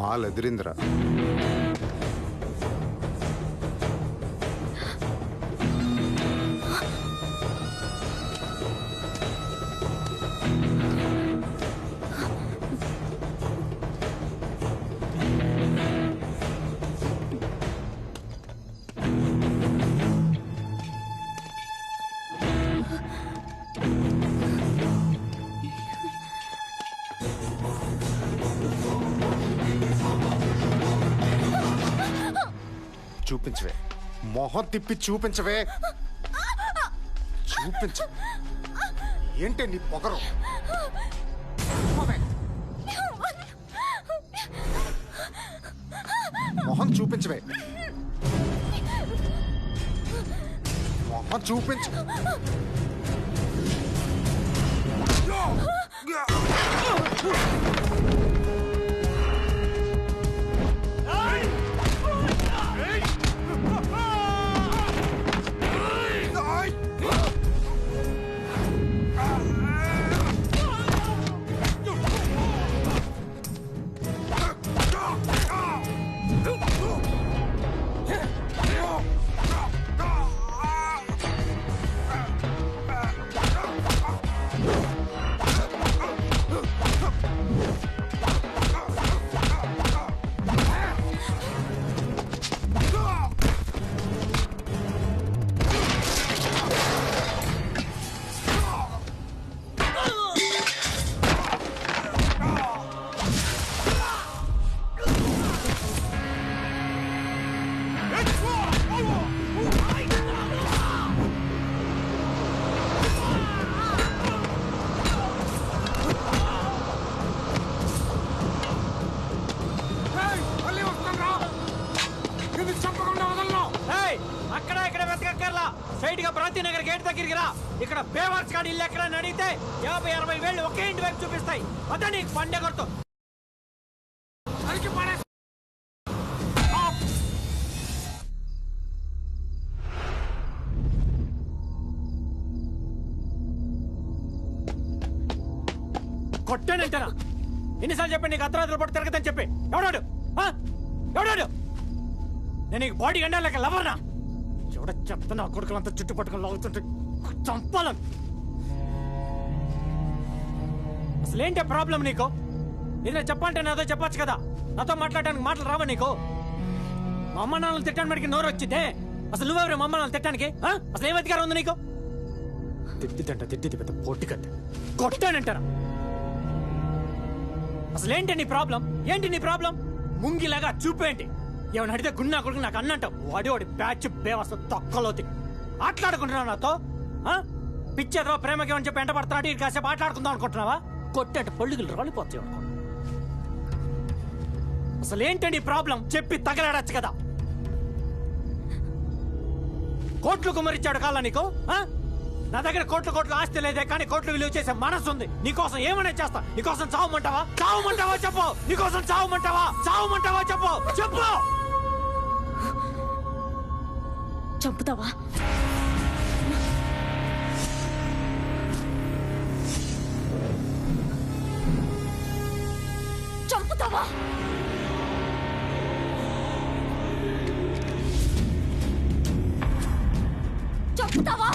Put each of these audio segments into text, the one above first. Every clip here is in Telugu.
మాల్ ఎదిరిందిరా. చూపించవే, మొహం తిప్పి చూపించవే. చూపించ. ఏంటి నీ పొగరు? మొహం చూపించవే. మొహం చూపించు. శాంతినగర్ గేట్ దగ్గరికి రా. ఇక్కడ బేవర్స్ గాడి ఇల్లు ఎక్కడ అడిగితే 50-60 వేళ్ళు ఒకే ఇంటి వైపు చూపిస్తాయి. అదే నీకు పండే కొడుతు. కొట్టానంటారా? ఎన్నిసార్లు చెప్పండి నీకు అర్ధరాత్రులు పట్టు తిరగదని చెప్పి? ఎవడాడు ఎవడాడు? నేను నీకు బాడీ గండా లేక లవర్నా? ఎవడ చెప్తా నా కొడుకులంతా చుట్టుపట్టుకుని లాగుతుంటే చంపాలను. అసలేంటే ప్రాబ్లం నీకు? ఏదైనా చెప్పంటే నాతో చెప్పచ్చు కదా. నాతో మాట్లాడడానికి మాటలు రావా నీకు? మా అమ్మ నాన్నలు తిట్టడానికి మనకి నోరు వచ్చిందే. అసలు నువ్వెవరు మా అమ్మ నాన్నలు తిట్టడానికి? అసలు ఏం అధికారం ఉంది నీకు? తిట్టిది పెద్ద పొట్టి కట్ట. కొట్టానంటారా? అసలేంటి నీ ప్రాబ్లం? ఏంటి నీ ప్రాబ్లం? ముంగిలాగా చూపేంటి? ఏమన్నా అడిగితే గున్నా కొడుకు నాకు అన్నంటావు. వాడి బ్యాచ్ బేవస్త తొక్కలోతి ఆటలాడుకుంటున్నావు నాతో. పిచ్చేదో ప్రేమకి ఏమని చెప్పి ఎంట పడుతున్నాడు. ఇది కాసేపు ఆటలాడుకుందాం అనుకుంటున్నావా? కొట్టేట పళ్ళుగులు రాలిపోతాయి అనుకో. అసలేంటండి ప్రాబ్లం? చెప్పి తగలాడచ్చు కదా. కోట్లు కుమ్మరిచ్చాడు కాలా నీకు? నా దగ్గర కోట్లు ఆస్తి లేదే, కానీ కోట్లు విలువ చేసే మనసు ఉంది. నీకోసం ఏమనే చేస్తా. నీకోసం చావమంటావా చెప్పు. నీకోసం చావమంటావా చెప్పు. చంపుతావా? చంపుతావా? చంపుతావా?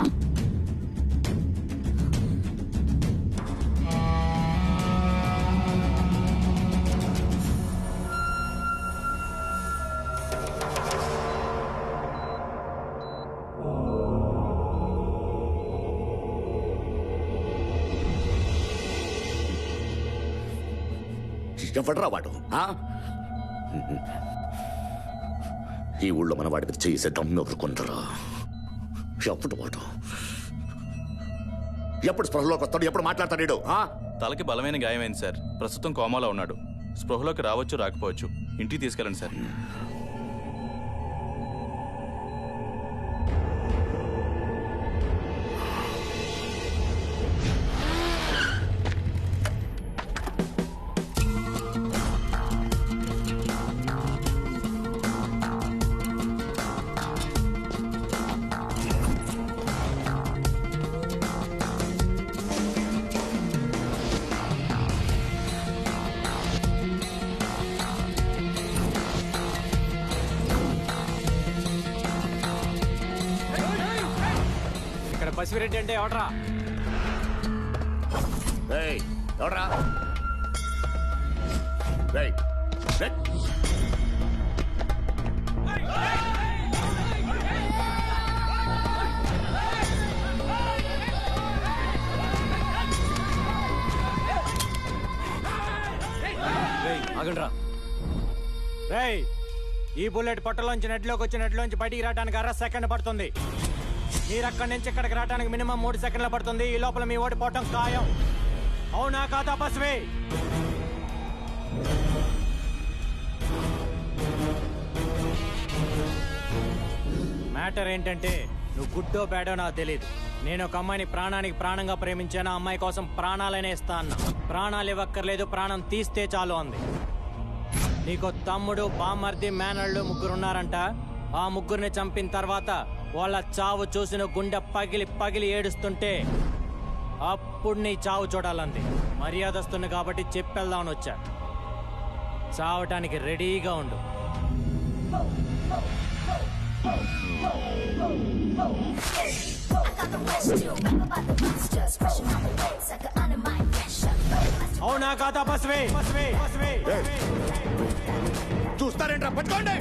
ఎవడరా వాడు? ఈ ఊళ్ళో మన వాడి మీద చేసే దమ్ము ఎవరుకుంటారా? ఎప్పుడు వాడు ఎప్పుడు స్పృహలోకి వస్తాడు? ఎప్పుడు మాట్లాడతాడు? తలకి బలమైన గాయమైంది సార్. ప్రస్తుతం కోమాలో ఉన్నాడు. స్పృహలోకి రావచ్చు రాకపోవచ్చు. ఇంటికి తీసుకెళ్ళండి సార్. పసిరెడ్డి అంటే ఎవడ్రా? రేయ్, ఎవడ్రా? రేయ్, రేయ్. ఆగండ్రా. రేయ్, ఈ బుల్లెట్ పొట్టలోంచి నెట్లోకి వచ్చి నెట్లోంచి బయటికి రావడానికి 1/2 సెకండ్ పడుతుంది. మీరు అక్కడి నుంచి ఇక్కడికి రావడానికి మినిమం 3 సెకండ్లు పడుతుంది. ఈ లోపల మీ ఓడిపోవటం ఖాయం. అవునా కాదా పసివి? మ్యాటర్ ఏంటంటే నువ్వు గుడ్డో బ్యాడో నాకు తెలియదు. నేను ఒక అమ్మాయిని ప్రాణానికి ప్రాణంగా ప్రేమించాను. ఆ అమ్మాయి కోసం ప్రాణాలనే ఇస్తా అన్నా. ప్రాణాలు ఇవ్వక్కర్లేదు, ప్రాణం తీస్తే చాలు అంది. నీకు తమ్ముడు, బామర్ది, మేనళ్ళు 3 ఉన్నారంట. ఆ 3 చంపిన తర్వాత వాళ్ళ చావు చూసి నువ్వు గుండె పగిలి పగిలి ఏడుస్తుంటే అప్పుడు నీ చావు చూడాలంది. మర్యాదస్తుంది కాబట్టి చెప్పెళ్దామని వచ్చా. చావటానికి రెడీగా ఉండు. అవునా కాదా పసివి? చూస్తారేంట్రా? పట్టుకోండి.